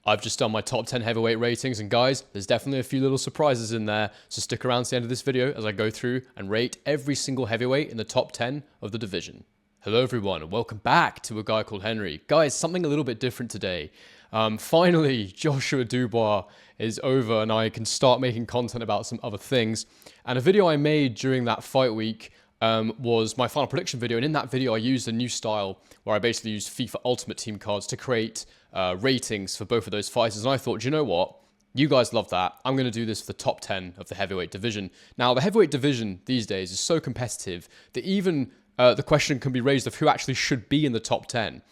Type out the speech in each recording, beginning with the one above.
I've just done my top 10 heavyweight ratings, and guys, there's definitely a few little surprises in there, so stick around to the end of this video as I go through and rate every single heavyweight in the top 10 of the division. Hello everyone, and welcome back to A Guy Called Henry. Guys, something a little bit different today. Finally, Joshua Dubois is over and I can start making content about some other things. And a video I made during that fight week was my final prediction video, and in that video I used a new style where I basically used FIFA Ultimate Team cards to create ratings for both of those fighters. And I thought, you know what? You guys love that. I'm going to do this for the top 10 of the heavyweight division. Now, the heavyweight division these days is so competitive that even the question can be raised of who actually should be in the top 10.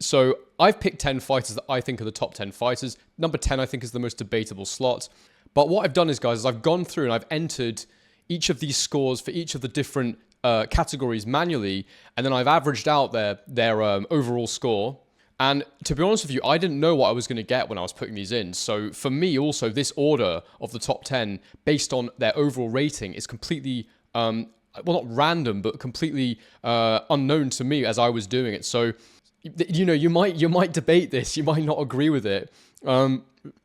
So I've picked 10 fighters that I think are the top 10 fighters. Number 10, I think, is the most debatable slot. But what I've done is, guys, is I've gone through and I've entered each of these scores for each of the different categories manually, and then I've averaged out their overall score. And to be honest with you, I didn't know what I was going to get when I was putting these in. So for me also, this order of the top 10 based on their overall rating is completely, well, not random, but completely unknown to me as I was doing it. So, you know, you might debate this, you might not agree with it.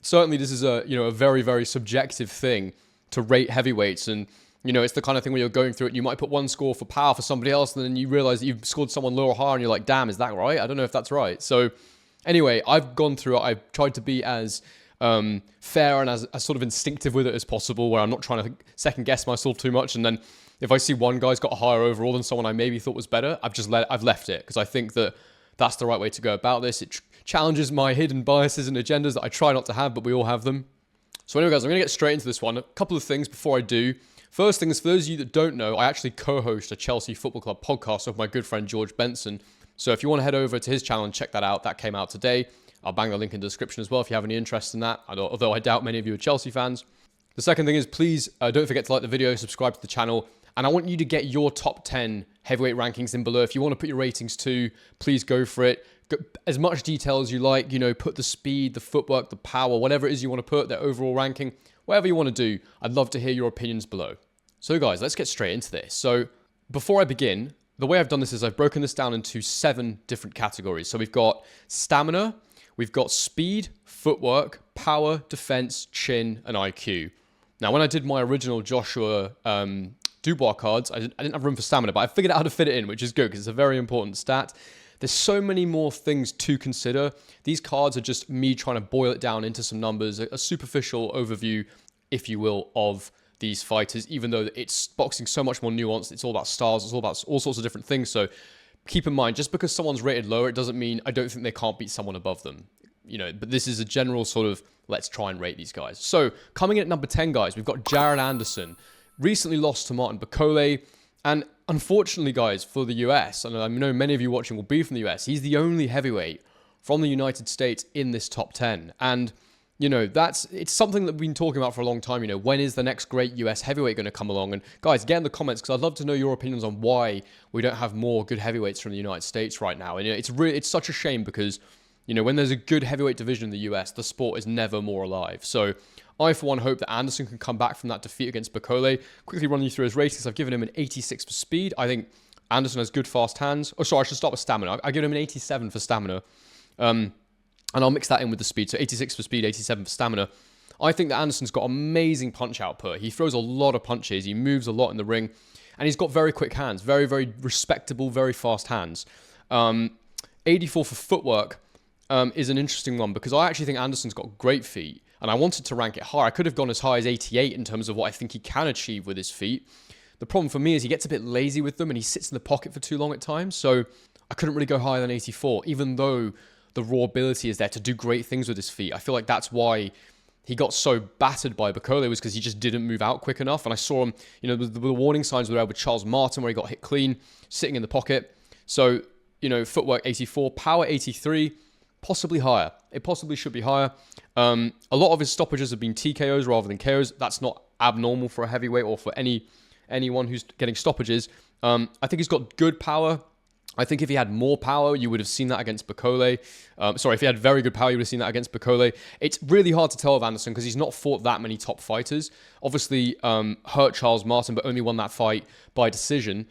Certainly this is a very, very subjective thing to rate heavyweights, and you know, it's the kind of thing where you're going through it, you might put one score for power for somebody else, and then you realize that you've scored someone lower or higher, and you're like, damn, is that right? I don't know if that's right. So anyway, I've gone through it. I've tried to be as fair and as sort of instinctive with it as possible, where I'm not trying to second guess myself too much. And then if I see one guy's got a higher overall than someone I maybe thought was better, I've left it, because I think that that's the right way to go about this. It challenges my hidden biases and agendas that I try not to have, but we all have them. So anyway, guys, I'm going to get straight into this one. A couple of things before I do. First thing is, for those of you that don't know, I actually co-host a Chelsea Football Club podcast with my good friend George Benson. So if you want to head over to his channel and check that out, that came out today. I'll bang the link in the description as well if you have any interest in that, although I doubt many of you are Chelsea fans. The second thing is, please don't forget to like the video, subscribe to the channel, and I want you to get your top 10 heavyweight rankings in below. If you want to put your ratings too, please go for it. As much detail as you like, you know, put the speed, the footwork, the power, whatever it is you want to put, their overall ranking, whatever you want to do. I'd love to hear your opinions below. So guys, let's get straight into this. So before I begin, the way I've done this is I've broken this down into 7 different categories. So we've got stamina, we've got speed, footwork, power, defense, chin, and IQ. Now, when I did my original Joshua Dubois cards, I didn't have room for stamina, but I figured out how to fit it in, which is good because it's a very important stat. There's so many more things to consider. These cards are just me trying to boil it down into some numbers, a superficial overview, if you will, of these fighters, even though it's boxing so much more nuanced. It's all about styles, it's all about all sorts of different things. So keep in mind, just because someone's rated lower, it doesn't mean I don't think they can't beat someone above them. You know, but this is a general sort of, let's try and rate these guys. So coming in at number 10, guys, we've got Jared Anderson. Recently lost to Martin Bakole, and unfortunately, guys, for the US, and I know many of you watching will be from the US, he's the only heavyweight from the United States in this top 10. And you know, it's something that we've been talking about for a long time. You know, when is the next great US heavyweight going to come along? And guys, get in the comments, because I'd love to know your opinions on why we don't have more good heavyweights from the United States right now. And you know, it's such a shame, because you know, when there's a good heavyweight division in the US, the sport is never more alive. So I, for one, hope that Anderson can come back from that defeat against Bakole. Quickly run you through his ratings. I've given him an 86 for speed. I think Anderson has good fast hands. Oh, sorry, I should start with stamina. I give him an 87 for stamina. And I'll mix that in with the speed. So 86 for speed, 87 for stamina. I think that Anderson's got amazing punch output. He throws a lot of punches. He moves a lot in the ring. And he's got very quick hands. Very, very respectable, very fast hands. 84 for footwork is an interesting one, because I actually think Anderson's got great feet. And I wanted to rank it higher. I could have gone as high as 88 in terms of what I think he can achieve with his feet. The problem for me is he gets a bit lazy with them, and he sits in the pocket for too long at times. So I couldn't really go higher than 84, even though the raw ability is there to do great things with his feet. I feel like that's why he got so battered by Bakole, was because he just didn't move out quick enough. And I saw him, you know, the warning signs were there with Charles Martin, where he got hit clean, sitting in the pocket. So, you know, footwork 84, power 83, possibly higher. It possibly should be higher. A lot of his stoppages have been TKOs rather than KOs. That's not abnormal for a heavyweight or for anyone who's getting stoppages. I think he's got good power. I think if he had more power, you would have seen that against Bakole. If he had very good power, you would have seen that against Bakole. It's really hard to tell with Anderson, because he's not fought that many top fighters. Obviously, hurt Charles Martin, but only won that fight by decision.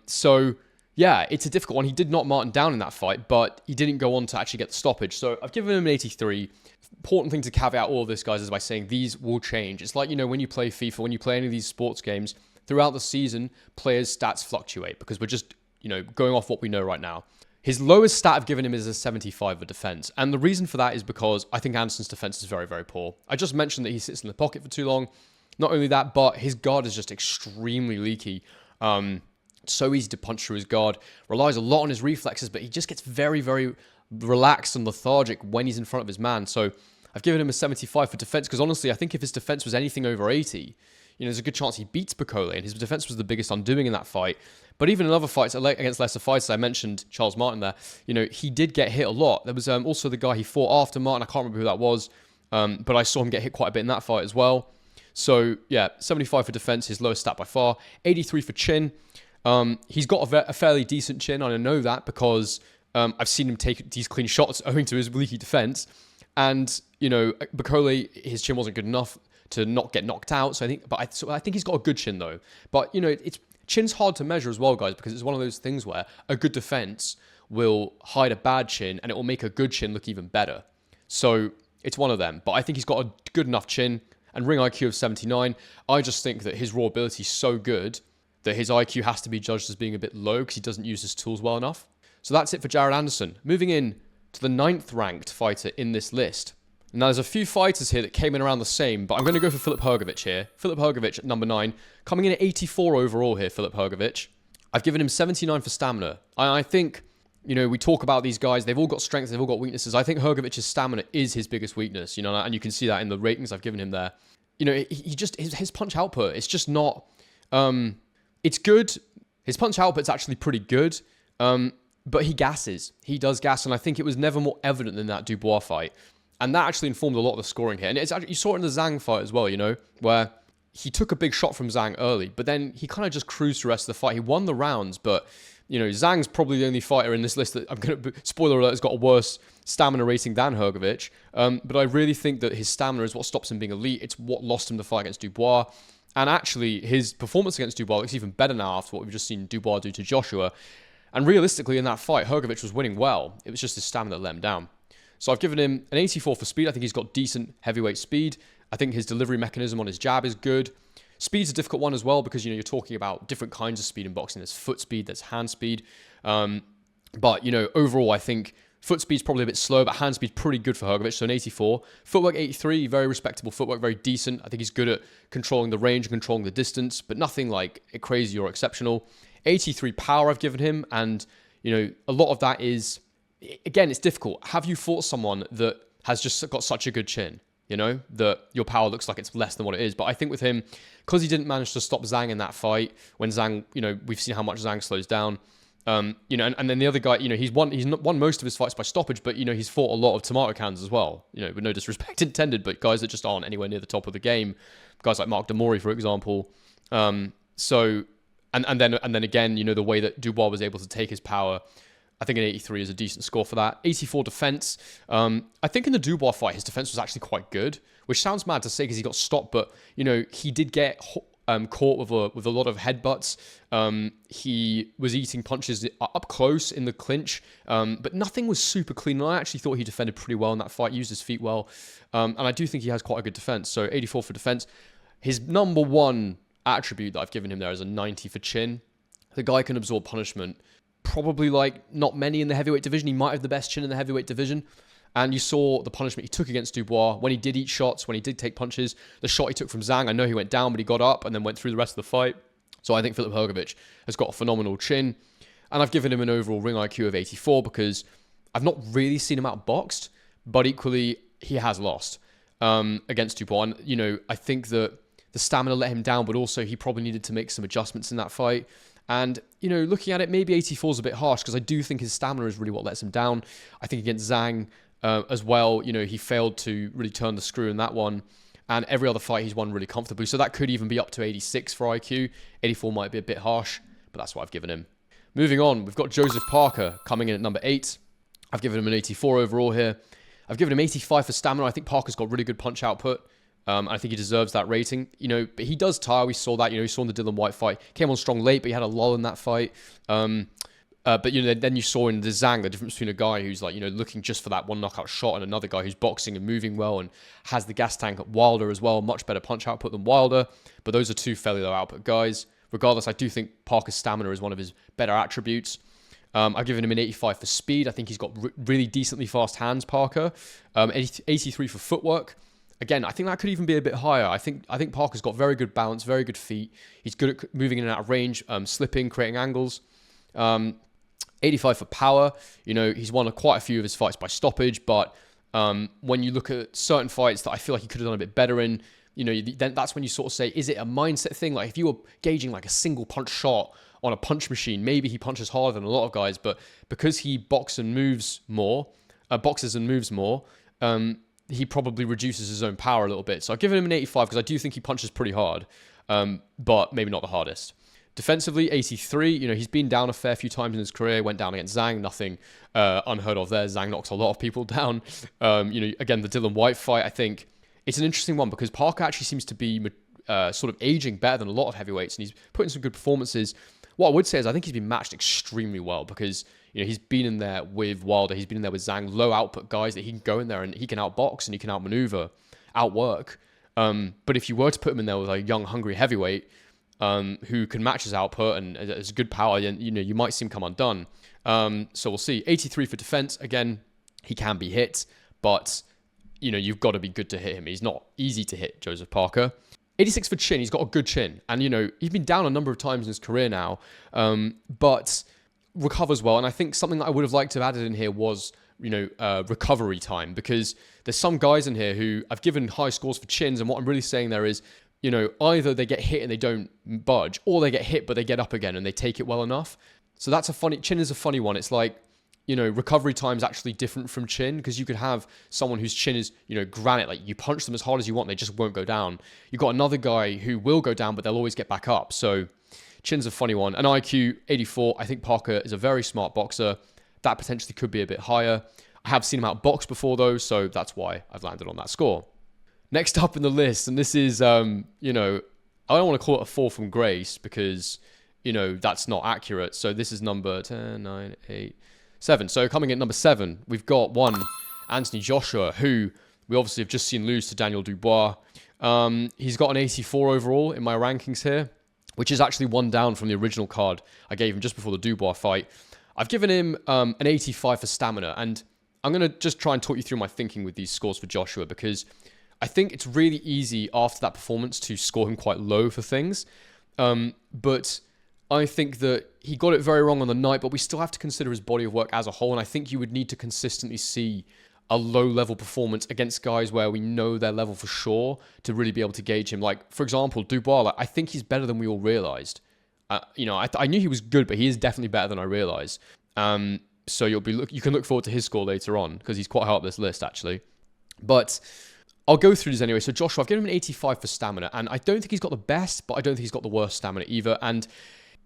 So Yeah, it's a difficult one. He did knock Martin down in that fight, but he didn't go on to actually get the stoppage. So I've given him an 83. Important thing to caveat all of this, guys, is by saying these will change. It's like, when you play FIFA, when you play any of these sports games, throughout the season, players' stats fluctuate because we're just, going off what we know right now. His lowest stat I've given him is a 75 for defense. And the reason for that is because I think Anderson's defense is very, very poor. I just mentioned that he sits in the pocket for too long. Not only that, but his guard is just extremely leaky. So easy to punch through his guard. Relies a lot on his reflexes, but he just gets very, very relaxed and lethargic when he's in front of his man. So I've given him a 75 for defense because honestly, I think if his defense was anything over 80, there's a good chance he beats Bakole, and his defense was the biggest undoing in that fight. But even in other fights against lesser fighters, I mentioned Charles Martin there, he did get hit a lot. There was also the guy he fought after Martin, I can't remember who that was, but I saw him get hit quite a bit in that fight as well. So yeah, 75 for defense, his lowest stat by far. 83 for chin. He's got a fairly decent chin, and I know that because I've seen him take these clean shots owing to his leaky defense. And, Bakole, his chin wasn't good enough to not get knocked out. So I think he's got a good chin though. But, chin's hard to measure as well, guys, because it's one of those things where a good defense will hide a bad chin and it will make a good chin look even better. So it's one of them. But I think he's got a good enough chin and ring IQ of 79. I just think that his raw ability is so good that his IQ has to be judged as being a bit low because he doesn't use his tools well enough. So that's it for Jared Anderson. Moving in to the 9th ranked fighter in this list. Now, there's a few fighters here that came in around the same, but I'm going to go for Filip Hrgović here. Filip Hrgović at number 9. Coming in at 84 overall here, Filip Hrgović. I've given him 79 for stamina. I think, we talk about these guys. They've all got strengths. They've all got weaknesses. I think Hrgovic's stamina is his biggest weakness, and you can see that in the ratings I've given him there. His punch output, it's just not... it's good. His punch output's actually pretty good, but he gasses. He does gas, and I think it was never more evident than that Dubois fight. And that actually informed a lot of the scoring here. And it's actually, you saw it in the Zhang fight as well, where he took a big shot from Zhang early, but then he kind of just cruised the rest of the fight. He won the rounds, but, Zhang's probably the only fighter in this list that, I'm going to, spoiler alert, has got a worse stamina rating than Hrgović. But I really think that his stamina is what stops him being elite. It's what lost him the fight against Dubois. And actually, his performance against Dubois looks even better now after what we've just seen Dubois do to Joshua. And realistically, in that fight, Hrgović was winning well. It was just his stamina that let him down. So I've given him an 84 for speed. I think he's got decent heavyweight speed. I think his delivery mechanism on his jab is good. Speed's a difficult one as well because, you're talking about different kinds of speed in boxing. There's foot speed, there's hand speed. But, overall, I think foot speed's probably a bit slow, but hand speed's pretty good for Hrgović, so an 84. Footwork, 83, very respectable footwork, very decent. I think he's good at controlling the range and controlling the distance, but nothing like crazy or exceptional. 83 power I've given him, and, a lot of that is... Again, it's difficult. Have you fought someone that has just got such a good chin, that your power looks like it's less than what it is? But I think with him, because he didn't manage to stop Zhang in that fight, when Zhang, we've seen how much Zhang slows down, and then the other guy, he's won most of his fights by stoppage, but, he's fought a lot of tomato cans as well, with no disrespect intended, but guys that just aren't anywhere near the top of the game, guys like Mark Demori, for example. And then again, the way that Dubois was able to take his power, I think an 83 is a decent score for that. 84 defense. I think in the Dubois fight, his defense was actually quite good, which sounds mad to say because he got stopped, but, he did get caught with a lot of headbutts. He was eating punches up close in the clinch, but nothing was super clean. And I actually thought he defended pretty well in that fight, used his feet well. And I do think he has quite a good defense. So 84 for defense. His number one attribute that I've given him there is a 90 for chin. The guy can absorb punishment. Probably like not many in the heavyweight division. He might have the best chin in the heavyweight division. And you saw the punishment he took against Dubois when he did eat shots, when he did take punches. The shot he took from Zhang, I know he went down, but he got up and then went through the rest of the fight. So I think Filip Hrgović has got a phenomenal chin. And I've given him an overall ring IQ of 84 because I've not really seen him outboxed, but equally he has lost against Dubois. And, I think that the stamina let him down, but also he probably needed to make some adjustments in that fight. And, looking at it, maybe 84 is a bit harsh because I do think his stamina is really what lets him down. I think against Zhang as well, he failed to really turn the screw in that one. And every other fight he's won really comfortably. So that could even be up to 86 for IQ. 84 might be a bit harsh, but that's what I've given him. Moving on, we've got Joseph Parker coming in at number 8. I've given him an 84 overall here. I've given him 85 for stamina. I think Parker's got really good punch output. I think he deserves that rating, but he does tire. We saw that, he saw in the Dylan White fight. Came on strong late, but he had a lull in that fight. But, then you saw in the Zhang the difference between a guy who's like, looking just for that one knockout shot and another guy who's boxing and moving well and has the gas tank at Wilder as well. Much better punch output than Wilder. But those are two fairly low output guys. Regardless, I do think Parker's stamina is one of his better attributes. I've given him an 85 for speed. I think he's got really decently fast hands, Parker. 83 for footwork. Again, I think that could even be a bit higher. I think Parker's got very good balance, very good feet. He's good at moving in and out of range, slipping, creating angles. 85 for power. He's won quite a few of his fights by stoppage, but when you look at certain fights that I feel like he could have done a bit better in, then that's when you sort of say, is it a mindset thing? Like if you were gauging like a single punch shot on a punch machine, maybe he punches harder than a lot of guys, but because he boxes and moves more, he probably reduces his own power a little bit. So I've given him an 85 because I do think he punches pretty hard, but maybe not the hardest. Defensively, 83. He's been down a fair few times in his career. Went down against Zhang. Nothing unheard of there. Zhang knocks a lot of people down. Again, the Dylan White fight, I think it's an interesting one because Parker actually seems to be sort of aging better than a lot of heavyweights, and he's putting some good performances. What I would say is I think he's been matched extremely well because, he's been in there with Wilder. He's been in there with Zhang. Low output guys that he can go in there and he can outbox and he can outmaneuver, outwork. But if you were to put him in there with a young, hungry heavyweight, who can match his output and has good power, and you might see him come undone. So we'll see. 83 for defense. Again, he can be hit, but you've got to be good to hit him. He's not easy to hit, Joseph Parker. 86 for chin. He's got a good chin, and he's been down a number of times in his career now, but recovers well. And I think something that I would have liked to have added in here was recovery time, because there's some guys in here who I've given high scores for chins, and what I'm really saying there is, either they get hit and they don't budge, or they get hit but they get up again and they take it well enough. So chin is a funny one. It's like, recovery time is actually different from chin, because you could have someone whose chin is, granite, like you punch them as hard as you want, they just won't go down. You've got another guy who will go down, but they'll always get back up. So chin's a funny one. An IQ 84, I think Parker is a very smart boxer. That potentially could be a bit higher. I have seen him outbox before though, so that's why I've landed on that score. Next up in the list, and this is, I don't want to call it a fall from grace because, that's not accurate. So this is number 10, 9, 8, 7. So coming at number 7, we've got one Anthony Joshua, who we obviously have just seen lose to Daniel Dubois. He's got an 84 overall in my rankings here, which is actually one down from the original card I gave him just before the Dubois fight. I've given him an 85 for stamina, and I'm going to just try and talk you through my thinking with these scores for Joshua, because I think it's really easy after that performance to score him quite low for things. But I think that he got it very wrong on the night, but we still have to consider his body of work as a whole. And I think you would need to consistently see a low-level performance against guys where we know their level for sure to really be able to gauge him. Like, for example, Dubois, I think he's better than we all realized. I knew he was good, but he is definitely better than I realized. So you can look forward to his score later on, because he's quite high up this list, actually. But I'll go through this anyway. So Joshua, I've given him an 85 for stamina, and I don't think he's got the best, but I don't think he's got the worst stamina either. And,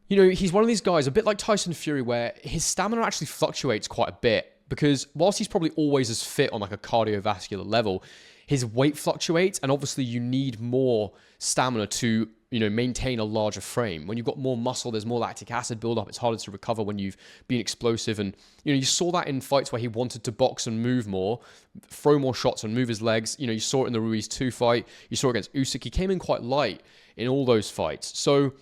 he's one of these guys, a bit like Tyson Fury, where his stamina actually fluctuates quite a bit, because whilst he's probably always as fit on like a cardiovascular level, his weight fluctuates, and obviously you need more stamina to, maintain a larger frame. When you've got more muscle, there's more lactic acid buildup. It's harder to recover when you've been explosive. And, you saw that in fights where he wanted to box and move more, throw more shots and move his legs. You saw it in the Ruiz 2 fight. You saw it against Usyk. He came in quite light in all those fights. So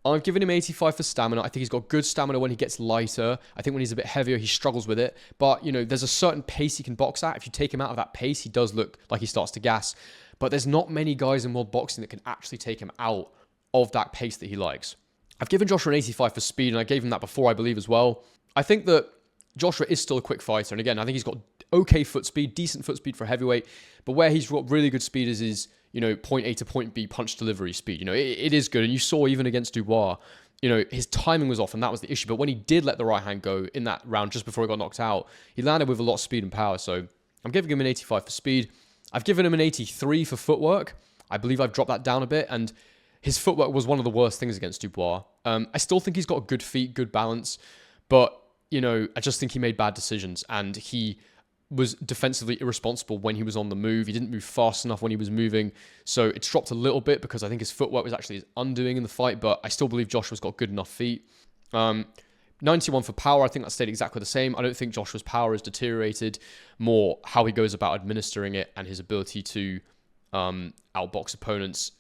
I've given him 85 for stamina. I think he's got good stamina when he gets lighter. I think when he's a bit heavier, he struggles with it. But, there's a certain pace he can box at. If you take him out of that pace, he does look like he starts to gas. But there's not many guys in world boxing that can actually take him out of that pace that he likes. I've given Joshua an 85 for speed, and I gave him that before, I believe, as well. I think that Joshua is still a quick fighter. And again, I think he's got okay foot speed, decent foot speed for a heavyweight. But where he's got really good speed is his, point A to point B punch delivery speed. It is good. And you saw even against Dubois, his timing was off, and that was the issue. But when he did let the right hand go in that round just before he got knocked out, he landed with a lot of speed and power. So I'm giving him an 85 for speed. I've given him an 83 for footwork. I believe I've dropped that down a bit, and his footwork was one of the worst things against Dubois. I still think he's got good feet, good balance, but, I just think he made bad decisions, and he was defensively irresponsible when he was on the move. He didn't move fast enough when he was moving, so it's dropped a little bit because I think his footwork was actually his undoing in the fight, but I still believe Joshua's got good enough feet. 91 for power, I think that stayed exactly the same. I don't think Joshua's power has deteriorated. More how he goes about administering it and his ability to outbox opponents.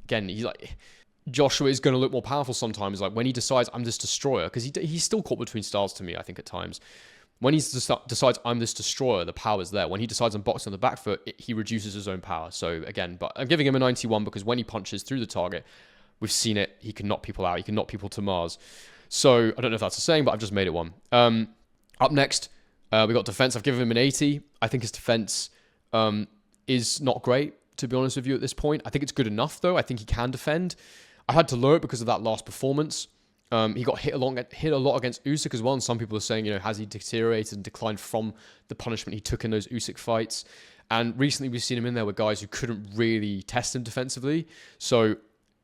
Again, he's like, Joshua is going to look more powerful sometimes. Like when he decides, I'm this destroyer, because he's still caught between styles to me, I think, at times. When he decides, I'm this destroyer, the power's there. When he decides I'm boxing on the back foot, he reduces his own power. So again, but I'm giving him a 91 because when he punches through the target, we've seen it. He can knock people out. He can knock people to Mars. So I don't know if that's a saying, but I've just made it one. Up next, we got defense. I've given him an 80. I think his defense is not great, to be honest with you, at this point. I think it's good enough, though. I think he can defend. I had to lower it because of that last performance. He got hit a lot against Usyk as well, and some people are saying, has he deteriorated and declined from the punishment he took in those Usyk fights? And recently we've seen him in there with guys who couldn't really test him defensively. So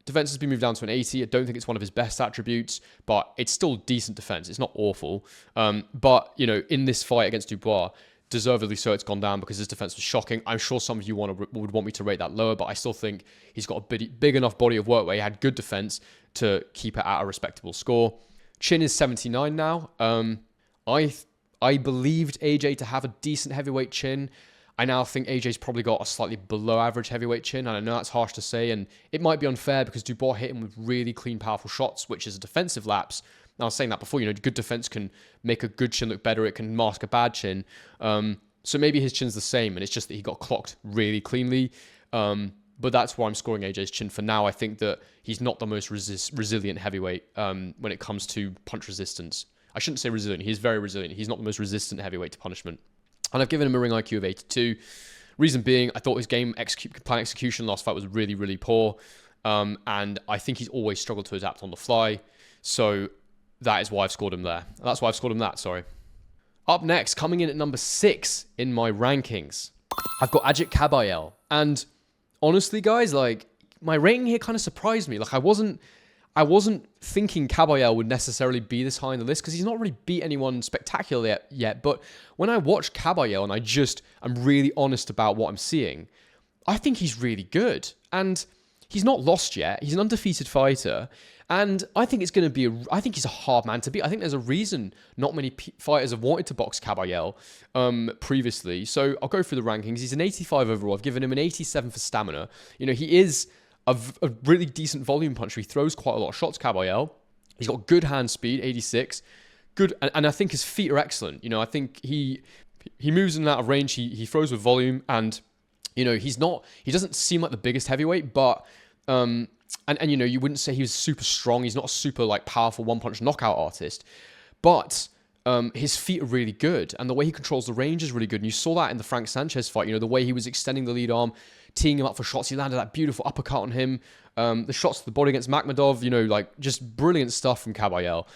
defense has been moved down to an 80. I don't think it's one of his best attributes, but it's still decent defense. It's not awful. But, in this fight against Dubois, deservedly so, it's gone down because his defense was shocking. I'm sure some of you would want me to rate that lower, but I still think he's got a big enough body of work where he had good defense to keep it at a respectable score. Chin is 79 now. I believed AJ to have a decent heavyweight chin. I now think AJ's probably got a slightly below average heavyweight chin, and I know that's harsh to say, and it might be unfair because Dubois hit him with really clean, powerful shots, which is a defensive lapse. Now, I was saying that before, good defense can make a good chin look better. It can mask a bad chin. So maybe his chin's the same, and it's just that he got clocked really cleanly. But that's why I'm scoring AJ's chin for now. I think that he's not the most resilient heavyweight when it comes to punch resistance. I shouldn't say resilient. He's very resilient. He's not the most resistant heavyweight to punishment. And I've given him a ring IQ of 82. Reason being, I thought his game plan execution last fight was really, really poor. And I think he's always struggled to adapt on the fly. So that is why I've scored him there. That's why I've scored him that, sorry. Up next, coming in at number 6 in my rankings, I've got Ajit Kabayel. And honestly, guys, my rating here kind of surprised me. I wasn't thinking Kabayel would necessarily be this high on the list because he's not really beat anyone spectacular yet. But when I watch Kabayel and I'm really honest about what I'm seeing, I think he's really good. And he's not lost yet. He's an undefeated fighter. And I think I think he's a hard man to beat. I think there's a reason not many fighters have wanted to box Kabayel previously. So I'll go through the rankings. He's an 85 overall. I've given him an 87 for stamina. He is a really decent volume puncher. He throws quite a lot of shots, Kabayel. He's got good hand speed, 86. Good, and I think his feet are excellent. I think he moves in and out of range. He throws with volume, and he doesn't seem like the biggest heavyweight, but and you wouldn't say he was super strong. He's not a super powerful one-punch knockout artist, but his feet are really good, and the way he controls the range is really good. And you saw that in the Frank Sanchez fight. The way he was extending the lead arm, teeing him up for shots. He landed that beautiful uppercut on him. The shots to the body against Makhmudov, just brilliant stuff from Kabayel.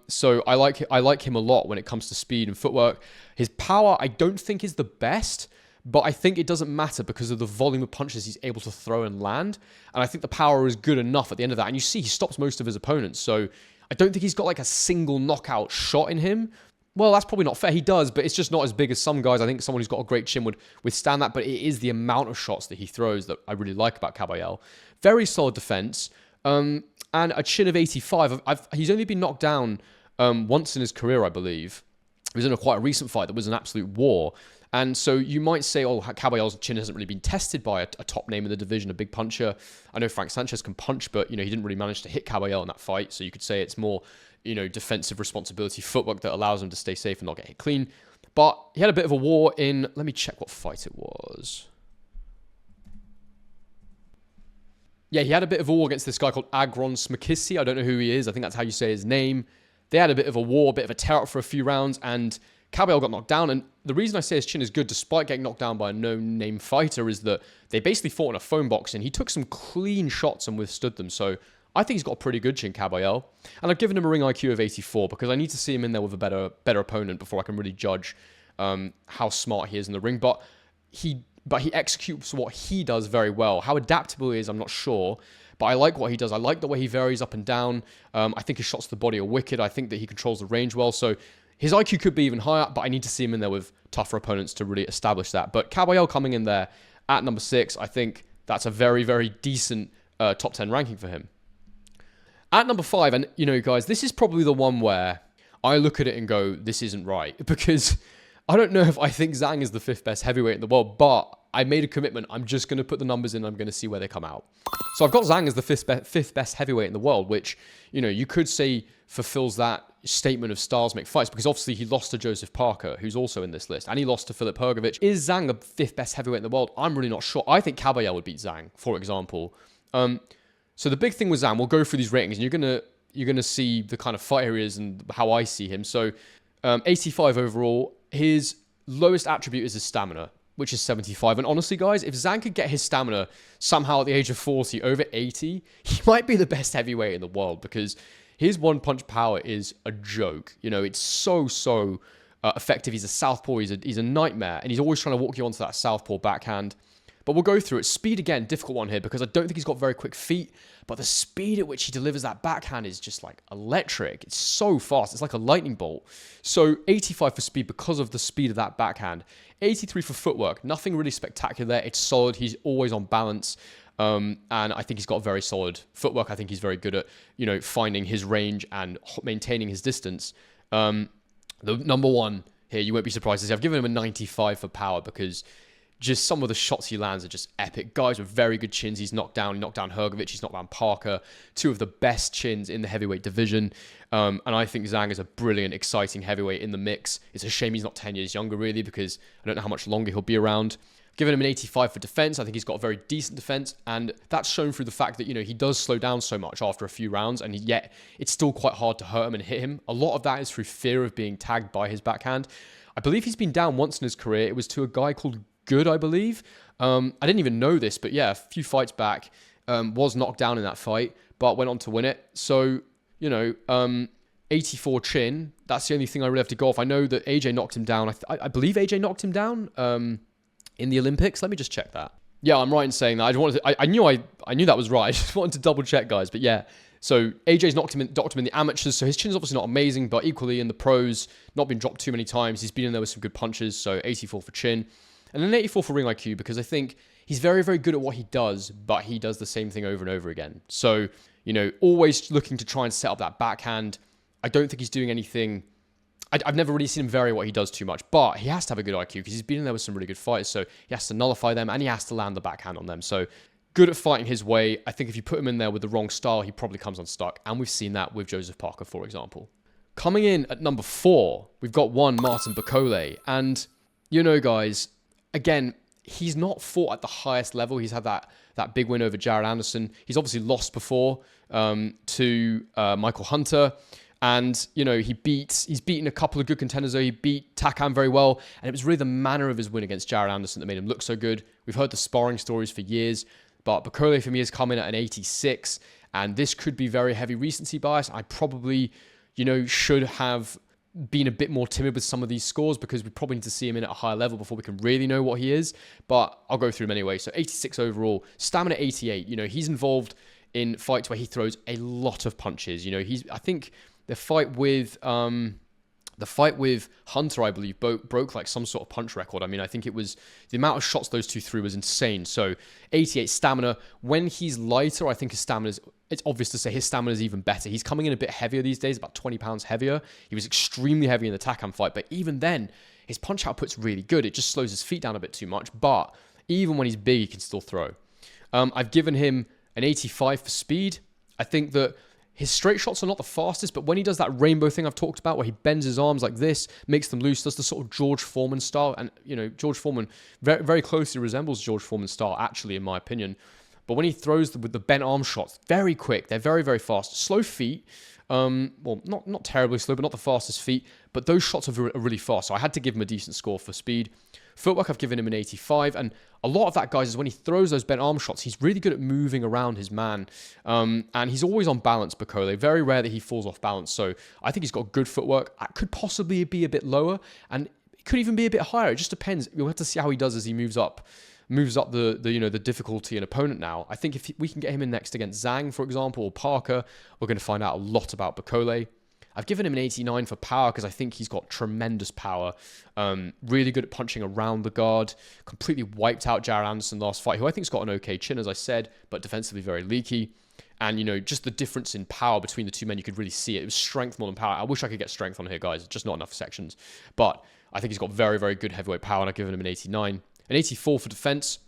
So I like him a lot when it comes to speed and footwork. His power, I don't think is the best, but I think it doesn't matter because of the volume of punches he's able to throw and land. And I think the power is good enough at the end of that. And you see he stops most of his opponents. So I don't think he's got a single knockout shot in him. Well, that's probably not fair. He does, but it's just not as big as some guys. I think someone who's got a great chin would withstand that, but it is the amount of shots that he throws that I really like about Kabayel. Very solid defense, and a chin of 85. He's only been knocked down once in his career, I believe. It was in quite a recent fight that was an absolute war. And so you might say, Kabayel's chin hasn't really been tested by a top name in the division, a big puncher. I know Frank Sanchez can punch, but, he didn't really manage to hit Kabayel in that fight. So you could say it's more, defensive responsibility, footwork that allows him to stay safe and not get hit clean. But he had a bit of a war in, let me check what fight it was. Yeah, he had a bit of a war against this guy called Agron Smakisi. I don't know who he is. I think that's how you say his name. They had a bit of a war, a bit of a tear-up for a few rounds, and Kabayel got knocked down. And the reason I say his chin is good, despite getting knocked down by a no-name fighter, is that they basically fought in a phone box, and he took some clean shots and withstood them. So I think he's got a pretty good chin, Kabayel. And I've given him a ring IQ of 84 because I need to see him in there with a better opponent before I can really judge how smart he is in the ring. But he executes what he does very well. How adaptable he is, I'm not sure. But I like what he does. I like the way he varies up and down. I think his shots to the body are wicked. I think that he controls the range well. So his IQ could be even higher, but I need to see him in there with tougher opponents to really establish that. But Kabayel coming in there at number 6, I think that's a very, very decent top 10 ranking for him. At number 5, and guys, this is probably the one where I look at it and go, this isn't right, because I don't know if I think Zhang is the 5th best heavyweight in the world, but I made a commitment. I'm just going to put the numbers in. I'm going to see where they come out. So I've got Zhang as the 5th best heavyweight in the world, which, you could say fulfills that statement of styles make fights, because obviously he lost to Joseph Parker, who's also in this list, and he lost to Filip Hrgović. Is Zhang the 5th best heavyweight in the world? I'm really not sure. I think Kabayel would beat Zhang, for example. So the big thing with Zhang, we'll go through these ratings, and you're gonna see the kind of fighter he is and how I see him. So 85 overall. His lowest attribute is his stamina, which is 75. And honestly, guys, if Zhang could get his stamina somehow at the age of 40 over 80, he might be the best heavyweight in the world, because his one-punch power is a joke. It's so effective. He's a southpaw. He's a nightmare, and he's always trying to walk you onto that southpaw backhand. But we'll go through it. Speed, again, difficult one here, because I don't think he's got very quick feet, but the speed at which he delivers that backhand is just like electric. It's so fast. It's like a lightning bolt. So 85 for speed because of the speed of that backhand. 83 for footwork. Nothing really spectacular there. It's solid. He's always on balance. And I think he's got very solid footwork. I think he's very good at, finding his range and maintaining his distance. The number one here, you won't be surprised to see, I've given him a 95 for power, because just some of the shots he lands are just epic. Guys with very good chins. He knocked down Hrgović. He's knocked down Parker. Two of the best chins in the heavyweight division. And I think Zhang is a brilliant, exciting heavyweight in the mix. It's a shame he's not 10 years younger, really, because I don't know how much longer he'll be around. Given him an 85 for defense. I think he's got a very decent defense, and that's shown through the fact that, he does slow down so much after a few rounds, and yet it's still quite hard to hurt him and hit him. A lot of that is through fear of being tagged by his backhand. I believe he's been down once in his career. It was to a guy called Good, I believe. I didn't even know this, but yeah, a few fights back, was knocked down in that fight, but went on to win it. So, 84 chin, that's the only thing I really have to go off. I know that AJ knocked him down. I believe AJ knocked him down in the Olympics. Let me just check that. Yeah, I'm right in saying that. I knew that was right. I just wanted to double check, guys. But yeah, so AJ's knocked him in the amateurs. So his chin's obviously not amazing, but equally in the pros, not been dropped too many times. He's been in there with some good punches. So 84 for chin. And then 84 for ring IQ, because I think he's very, very good at what he does, but he does the same thing over and over again. So, always looking to try and set up that backhand. I don't think he's doing anything. I've never really seen him vary what he does too much, but he has to have a good IQ, because he's been in there with some really good fighters. So he has to nullify them, and he has to land the backhand on them. So good at fighting his way. I think if you put him in there with the wrong style, he probably comes unstuck. And we've seen that with Joseph Parker, for example. Coming in at number 4, we've got one Martin Bakole. And, guys, again, he's not fought at the highest level. He's had that big win over Jared Anderson. He's obviously lost before to Michael Hunter. And, he's beaten a couple of good contenders, though. He beat Takam very well. And it was really the manner of his win against Jared Anderson that made him look so good. We've heard the sparring stories for years. But Bakole, for me, has come in at an 86. And this could be very heavy recency bias. I probably, should have been a bit more timid with some of these scores, because we probably need to see him in at a higher level before we can really know what he is. But I'll go through him anyway. So 86 overall, stamina 88. He's involved in fights where he throws a lot of punches. I think the fight with Hunter, I believe, broke like some sort of punch record. I mean, I think it was the amount of shots those two threw was insane. So 88 stamina. When he's lighter, I think his stamina it's obvious to say his stamina is even better. He's coming in a bit heavier these days, about 20 pounds heavier. He was extremely heavy in the Takam fight, but even then, his punch output's really good. It just slows his feet down a bit too much, but even when he's big, he can still throw. I've given him an 85 for speed. I think that his straight shots are not the fastest, but when he does that rainbow thing I've talked about, where he bends his arms like this, makes them loose, does the sort of George Foreman style, and, George Foreman very, very closely resembles George Foreman's style, actually, in my opinion. But when he throws with the bent arm shots, very quick. They're very, very fast. Slow feet. Well, not terribly slow, but not the fastest feet. But those shots are really fast. So I had to give him a decent score for speed. Footwork, I've given him an 85. And a lot of that, guys, is when he throws those bent arm shots, he's really good at moving around his man. And he's always on balance, Bakole. Very rare that he falls off balance. So I think he's got good footwork. That could possibly be a bit lower. And it could even be a bit higher. It just depends. We'll have to see how he does as he moves up the difficulty and opponent now. I think if we can get him in next against Zhang, for example, or Parker, we're going to find out a lot about Bakole. I've given him an 89 for power because I think he's got tremendous power. Really good at punching around the guard. Completely wiped out Jared Anderson last fight, who I think's got an okay chin, as I said, but defensively very leaky. And, you know, just the difference in power between the two men, you could really see it. It was strength more than power. I wish I could get strength on here, guys. Just not enough sections. But I think he's got very, very good heavyweight power, and I've given him an 89. An 84 for defense.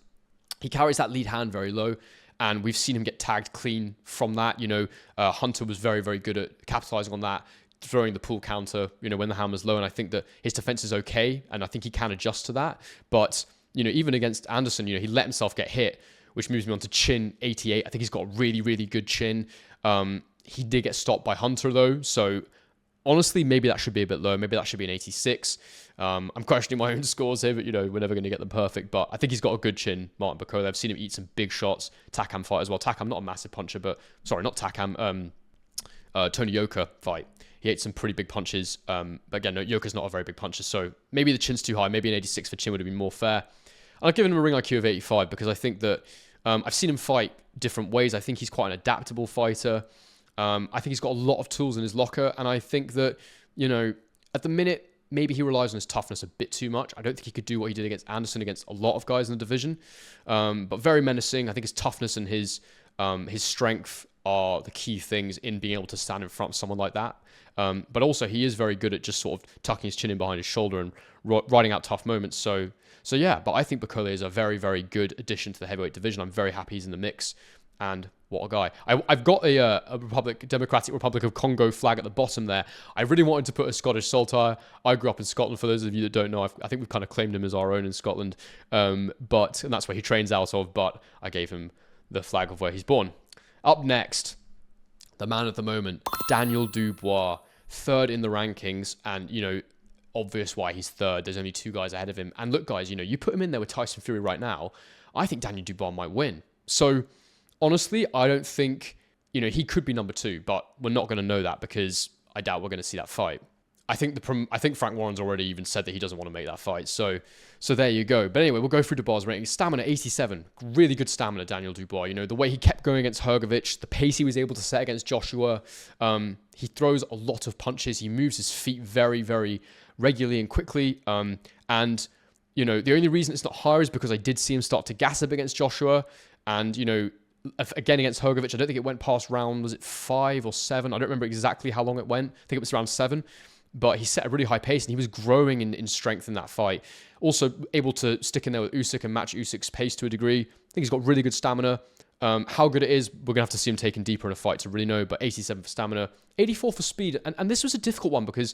He carries that lead hand very low, and we've seen him get tagged clean from that. You know, Hunter was very, very good at capitalizing on that, throwing the pull counter, you know, when the hand was low. And I think that his defense is okay, and I think he can adjust to that. But, you know, even against Anderson, you know, he let himself get hit, which moves me on to chin, 88. I think he's got a really, really good chin. He did get stopped by Hunter, though. So, honestly, maybe that should be a bit low. Maybe that should be an 86. I'm questioning my own scores here, but, you know, we're never going to get them perfect. But I think he's got a good chin, Martin Bakole. I've seen him eat some big shots. Takam fight as well. Takam, not a massive puncher, but... Sorry, not Takam. Tony Yoka fight. He ate some pretty big punches. But again, no, Yoka's not a very big puncher. So maybe the chin's too high. Maybe an 86 for chin would have been more fair. And I've given him a ring IQ of 85 because I think that I've seen him fight different ways. I think he's quite an adaptable fighter. I think he's got a lot of tools in his locker. And I think that, you know, at the minute, maybe he relies on his toughness a bit too much. I don't think he could do what he did against Anderson, against a lot of guys in the division. But very menacing. I think his toughness and his strength are the key things in being able to stand in front of someone like that. But also, he is very good at just sort of tucking his chin in behind his shoulder and riding out tough moments. So yeah, but I think Bakole is a very, very good addition to the heavyweight division. I'm very happy he's in the mix. And what a guy. I've got a Democratic Republic of Congo flag at the bottom there. I really wanted to put a Scottish saltire. I grew up in Scotland, for those of you that don't know. I think we've kind of claimed him as our own in Scotland. And that's where he trains out of, but I gave him the flag of where he's born. Up next, the man of the moment, Daniel Dubois, third in the rankings, and, you know, obvious why he's third. There's only two guys ahead of him. And look, guys, you know, you put him in there with Tyson Fury right now, I think Daniel Dubois might win. So, honestly, I don't think, you know, he could be number two, but we're not going to know that because I doubt we're going to see that fight. I think Frank Warren's already even said that he doesn't want to make that fight. So there you go. But anyway, we'll go through Dubois' ratings. Stamina, 87. Really good stamina, Daniel Dubois. You know, the way he kept going against Hrgovic, the pace he was able to set against Joshua. He throws a lot of punches. He moves his feet very, very regularly and quickly. And, you know, the only reason it's not higher is because I did see him start to gas up against Joshua. And, you know, again against Hrgovic, I don't think it went past round, was it 5 or 7? I don't remember exactly how long it went. I think it was around 7. But he set a really high pace and he was growing in strength in that fight. Also able to stick in there with Usyk and match Usyk's pace to a degree. I think he's got really good stamina. How good it is, we're going to have to see him taken deeper in a fight to really know. But 87 for stamina, 84 for speed. And this was a difficult one because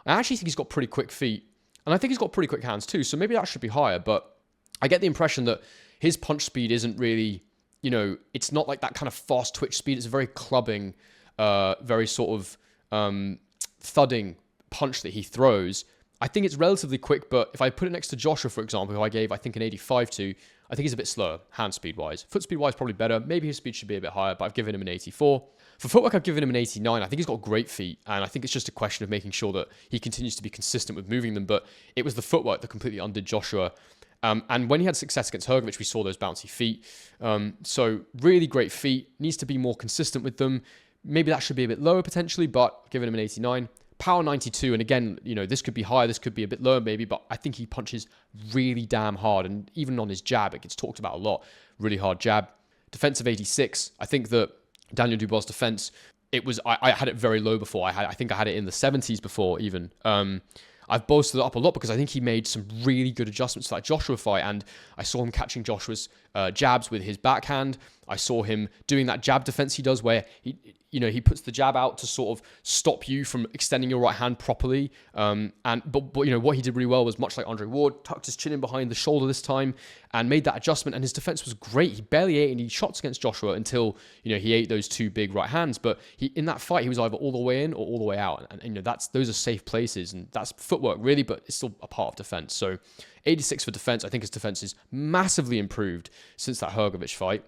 I actually think he's got pretty quick feet. And I think he's got pretty quick hands too. So maybe that should be higher. But I get the impression that his punch speed isn't really, you know, it's not like that kind of fast twitch speed. It's a very clubbing, very sort of thudding punch that he throws. I think it's relatively quick, but if I put it next to Joshua, for example, who I gave, I think, an 85 to, I think he's a bit slower, hand speed-wise. Foot speed-wise, probably better. Maybe his speed should be a bit higher, but I've given him an 84. For footwork, I've given him an 89. I think he's got great feet, and I think it's just a question of making sure that he continues to be consistent with moving them, but it was the footwork that completely undid Joshua. And when he had success against Hrgovic, we saw those bouncy feet. So really great feet. Needs to be more consistent with them. Maybe that should be a bit lower potentially, but giving him an 89. Power 92, and again, you know, this could be higher, this could be a bit lower maybe, but I think he punches really damn hard, and even on his jab, it gets talked about a lot. Really hard jab. Defensive 86. I think that Daniel Dubois' defense, it was, I had it very low before. I think I had it in the 70s before even. I've bolstered it up a lot because I think he made some really good adjustments to that Joshua fight, and I saw him catching Joshua's jabs with his backhand. I saw him doing that jab defense he does where he puts the jab out to sort of stop you from extending your right hand properly. But you know, what he did really well was, much like Andre Ward, tucked his chin in behind the shoulder this time and made that adjustment, and his defense was great. He barely ate any shots against Joshua until, you know, he ate those two big right hands. But in that fight, he was either all the way in or all the way out. And you know, those are safe places, and that's footwork really, but it's still a part of defense. So 86 for defense. I think his defense is massively improved since that Hrgovic fight.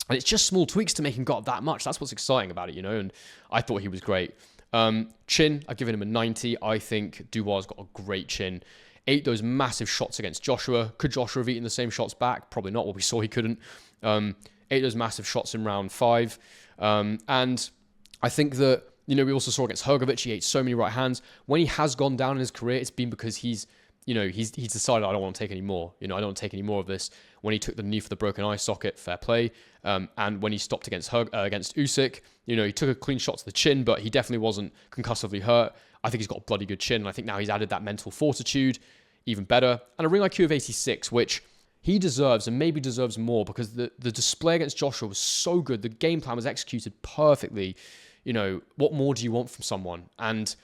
And it's just small tweaks to make him go up that much. That's what's exciting about it, you know, and I thought he was great. Chin, I've given him a 90. I think Dubois got a great chin. Ate those massive shots against Joshua. Could Joshua have eaten the same shots back? Probably not. Well, we saw he couldn't. Ate those massive shots in round 5. And I think that You know, we also saw against Hrgovic, he ate so many right hands. When he has gone down in his career, it's been because he's decided, I don't want to take any more. I don't want to take any more of this. When he took the knee for the broken eye socket, fair play. And when he stopped against Usyk, he took a clean shot to the chin, but he definitely wasn't concussively hurt. I think he's got a bloody good chin, and I think now he's added that mental fortitude, even better. And a ring IQ of 86, which he deserves, and maybe deserves more, because the display against Joshua was so good. The game plan was executed perfectly. What more do you want from someone? And,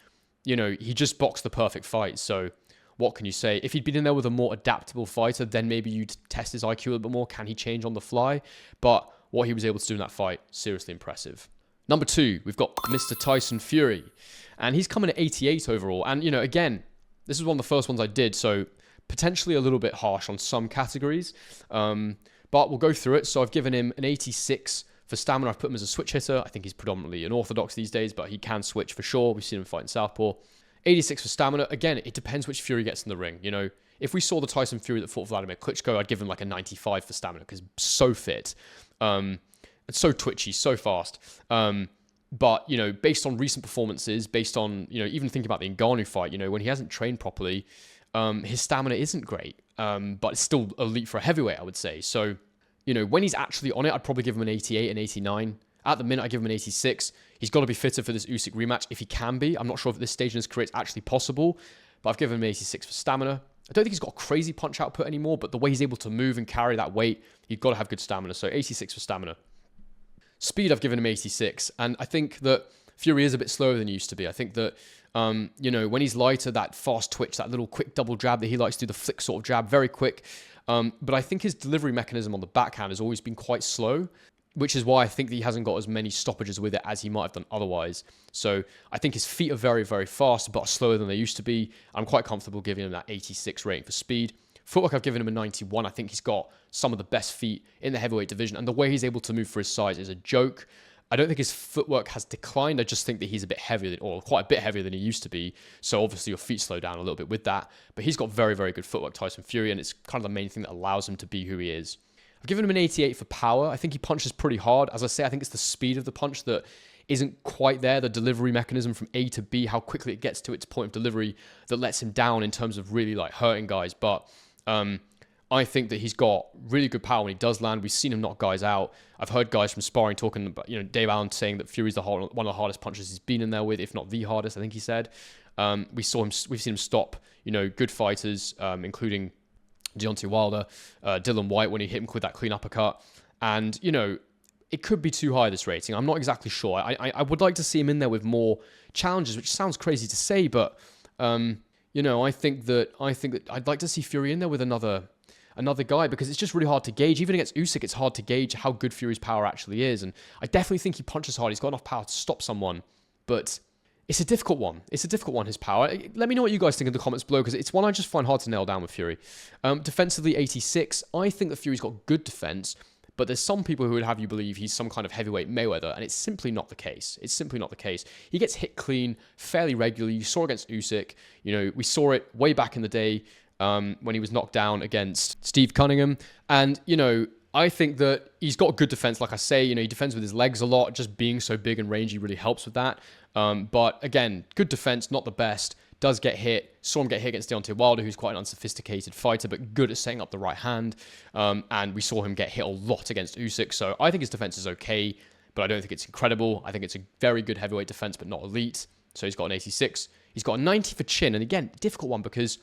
he just boxed the perfect fight. So what can you say? If he'd been in there with a more adaptable fighter, then maybe you'd test his IQ a little bit more. Can he change on the fly? But what he was able to do in that fight, seriously impressive. Number 2, we've got Mr. Tyson Fury. And he's coming at 88 overall. And, again, this is one of the first ones I did, so potentially a little bit harsh on some categories. But we'll go through it. So I've given him an 86 for stamina. I've put him as a switch hitter. I think he's predominantly an orthodox these days, but he can switch for sure. We've seen him fight in southpaw. 86 for stamina. Again, it depends which Fury gets in the ring. If we saw the Tyson Fury that fought Vladimir Klitschko, I'd give him like a 95 for stamina because so fit. It's so twitchy, so fast. But, based on recent performances, based on, even thinking about the Ngannou fight, when he hasn't trained properly, his stamina isn't great. But it's still elite for a heavyweight, I would say. So, when he's actually on it, I'd probably give him an 88, an 89. At the minute, I give him an 86. He's got to be fitter for this Usyk rematch if he can be. I'm not sure if at this stage in his career it's actually possible, but I've given him an 86 for stamina. I don't think he's got a crazy punch output anymore, but the way he's able to move and carry that weight, you've got to have good stamina. So 86 for stamina. Speed, I've given him 86. And I think that Fury is a bit slower than he used to be. I think that, when he's lighter, that fast twitch, that little quick double jab that he likes to do, the flick sort of jab, very quick. But I think his delivery mechanism on the backhand has always been quite slow, which is why I think that he hasn't got as many stoppages with it as he might have done otherwise. So I think his feet are very, very fast, but slower than they used to be. I'm quite comfortable giving him that 86 rating for speed. Footwork, I've given him a 91. I think he's got some of the best feet in the heavyweight division, and the way he's able to move for his size is a joke. I don't think his footwork has declined. I just think that he's a bit heavier, or quite a bit heavier than he used to be. So obviously your feet slow down a little bit with that. But he's got very, very good footwork, Tyson Fury, and it's kind of the main thing that allows him to be who he is. I've given him an 88 for power. I think he punches pretty hard. As I say, I think it's the speed of the punch that isn't quite there. The delivery mechanism from A to B, how quickly it gets to its point of delivery, that lets him down in terms of really like hurting guys. But I think that he's got really good power when he does land. We've seen him knock guys out. I've heard guys from sparring talking about, Dave Allen saying that Fury's one of the hardest punchers he's been in there with, if not the hardest, I think he said. We've seen him stop, good fighters, including Deontay Wilder, Dylan White, when he hit him with that clean uppercut. And, it could be too high, this rating. I'm not exactly sure. I would like to see him in there with more challenges, which sounds crazy to say, but, I think that I'd like to see Fury in there with another guy, because it's just really hard to gauge. Even against Usyk, it's hard to gauge how good Fury's power actually is. And I definitely think he punches hard. He's got enough power to stop someone, but it's a difficult one. His power. Let me know what you guys think in the comments below, because it's one I just find hard to nail down with Fury. Defensively, 86. I think that Fury's got good defense, but there's some people who would have you believe he's some kind of heavyweight Mayweather, and it's simply not the case. He gets hit clean fairly regularly. You saw against Usyk. We saw it way back in the day when he was knocked down against Steve Cunningham. And, I think that he's got good defense. Like I say, he defends with his legs a lot. Just being so big and rangy really helps with that. But again, good defense, not the best. Does get hit. Saw him get hit against Deontay Wilder, who's quite an unsophisticated fighter, but good at setting up the right hand. And we saw him get hit a lot against Usyk. So I think his defense is okay, but I don't think it's incredible. I think it's a very good heavyweight defense, but not elite. So he's got an 86. He's got a 90 for chin. And again, difficult one because,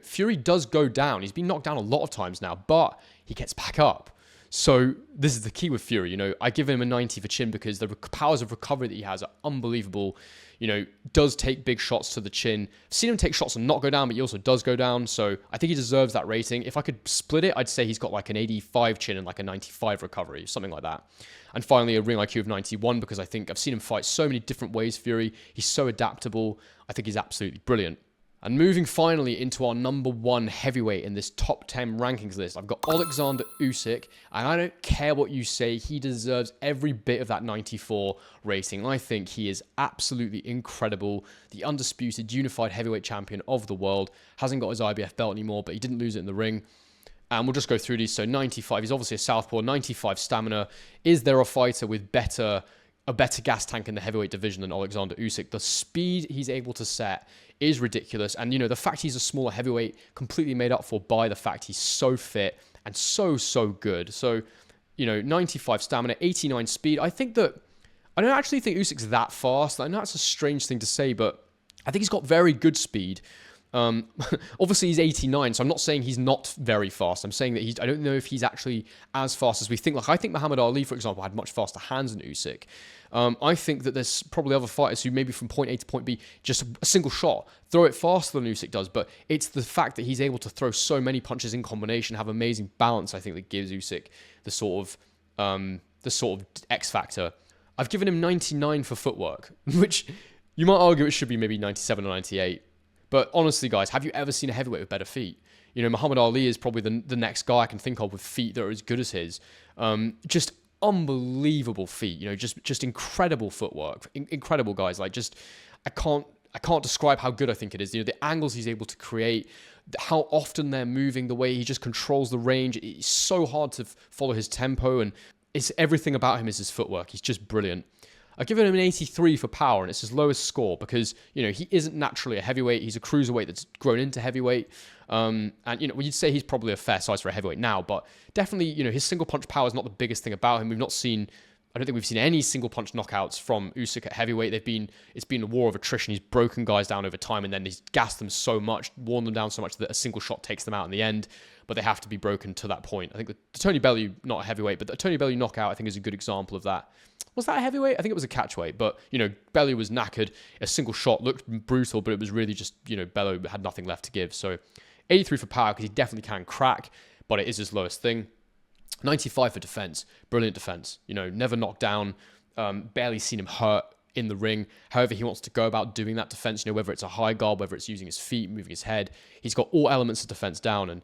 Fury does go down. He's been knocked down a lot of times now, but he gets back up. So this is the key with Fury. I give him a 90 for chin because the powers of recovery that he has are unbelievable. Does take big shots to the chin. I've seen him take shots and not go down, but he also does go down. So I think he deserves that rating. If I could split it, I'd say he's got like an 85 chin and like a 95 recovery, something like that. And finally, a ring IQ of 91 because I think I've seen him fight so many different ways, Fury. He's so adaptable. I think he's absolutely brilliant. And moving finally into our number 1 heavyweight in this top 10 rankings list, I've got Oleksander Usyk, and I don't care what you say, he deserves every bit of that 94 rating. I think he is absolutely incredible. The undisputed unified heavyweight champion of the world, hasn't got his IBF belt anymore, but he didn't lose it in the ring. And we'll just go through these. So 95, he's obviously a southpaw, 95 stamina. Is there a fighter with better a better gas tank in the heavyweight division than Oleksander Usyk. The speed he's able to set is ridiculous. And, the fact he's a smaller heavyweight completely made up for by the fact he's so fit and so good. So, 95 stamina, 89 speed. I don't actually think Usyk's that fast. I know that's a strange thing to say, but I think he's got very good speed. Obviously he's 89, so I'm not saying he's not very fast. I'm saying that I don't know if he's actually as fast as we think. Like, I think Muhammad Ali, for example, had much faster hands than Usyk. I think that there's probably other fighters who maybe from point A to point B, just a single shot, throw it faster than Usyk does, but it's the fact that he's able to throw so many punches in combination, have amazing balance, I think, that gives Usyk the sort of X factor. I've given him 99 for footwork, which you might argue it should be maybe 97 or 98. But honestly, guys, have you ever seen a heavyweight with better feet? Muhammad Ali is probably the next guy I can think of with feet that are as good as his. Just unbelievable feet, just incredible footwork. Incredible guys. Like, just, I can't describe how good I think it is. The angles he's able to create, how often they're moving, the way he just controls the range. It's so hard to follow his tempo, and it's everything about him is his footwork. He's just brilliant. I've given him an 83 for power, and it's his lowest score because, he isn't naturally a heavyweight. He's a cruiserweight that's grown into heavyweight. And, you'd say he's probably a fair size for a heavyweight now, but definitely, his single punch power is not the biggest thing about him. I don't think we've seen any single punch knockouts from Usyk at heavyweight. It's been a war of attrition. He's broken guys down over time, and then he's gassed them so much, worn them down so much that a single shot takes them out in the end, but they have to be broken to that point. I think the Tony Bellew, not a heavyweight, but the Tony Bellew knockout, I think, is a good example of that. Was that a heavyweight? I think it was a catchweight, but, Bellew was knackered. A single shot looked brutal, but it was really just, Bellew had nothing left to give. So 83 for power, because he definitely can crack, but it is his lowest thing. 95 for defense. Brilliant defense. Never knocked down. Barely seen him hurt in the ring. However he wants to go about doing that defense, whether it's a high guard, whether it's using his feet, moving his head. He's got all elements of defense down, and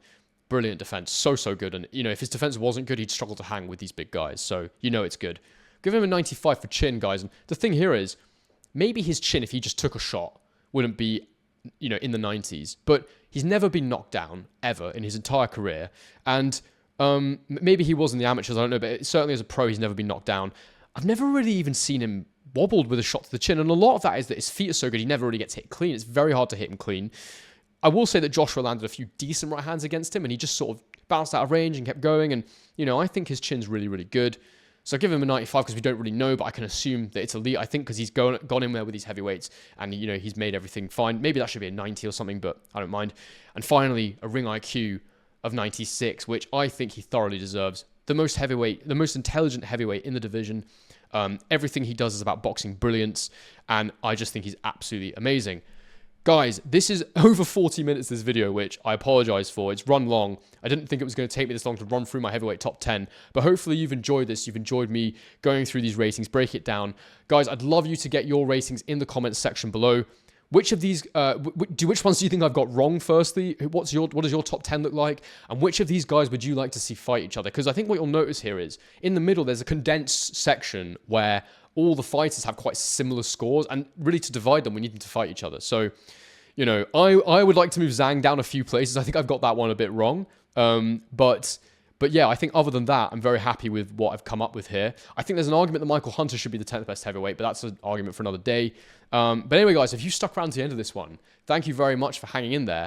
brilliant defense. So good. And, if his defense wasn't good, he'd struggle to hang with these big guys. So, it's good. Give him a 95 for chin, guys. And the thing here is, maybe his chin, if he just took a shot, wouldn't be, in the 90s. But he's never been knocked down, ever, in his entire career. And maybe he was in the amateurs, I don't know. But certainly as a pro, he's never been knocked down. I've never really even seen him wobbled with a shot to the chin. And a lot of that is that his feet are so good, he never really gets hit clean. It's very hard to hit him clean. I will say that Joshua landed a few decent right hands against him, and he just sort of bounced out of range and kept going. And, I think his chin's really, really good. So I give him a 95 because we don't really know, but I can assume that it's elite. I think because he's gone in there with these heavyweights and, he's made everything fine. Maybe that should be a 90 or something, but I don't mind. And finally, a ring IQ of 96, which I think he thoroughly deserves. The most intelligent heavyweight in the division. Everything he does is about boxing brilliance, and I just think he's absolutely amazing. Guys, this is over 40 minutes, this video, which I apologize for. It's run long. I didn't think it was going to take me this long to run through my heavyweight top 10, but hopefully you've enjoyed this. You've enjoyed me going through these ratings, break it down. Guys, I'd love you to get your ratings in the comments section below. Which of these, which ones do you think I've got wrong, firstly? What does your top 10 look like? And which of these guys would you like to see fight each other? Because I think what you'll notice here is, in the middle, there's a condensed section where all the fighters have quite similar scores, and really to divide them, we need them to fight each other. So, I would like to move Zhang down a few places. I think I've got that one a bit wrong. But yeah, I think other than that, I'm very happy with what I've come up with here. I think there's an argument that Michael Hunter should be the 10th best heavyweight, but that's an argument for another day. But anyway, guys, if you stuck around to the end of this one, thank you very much for hanging in there.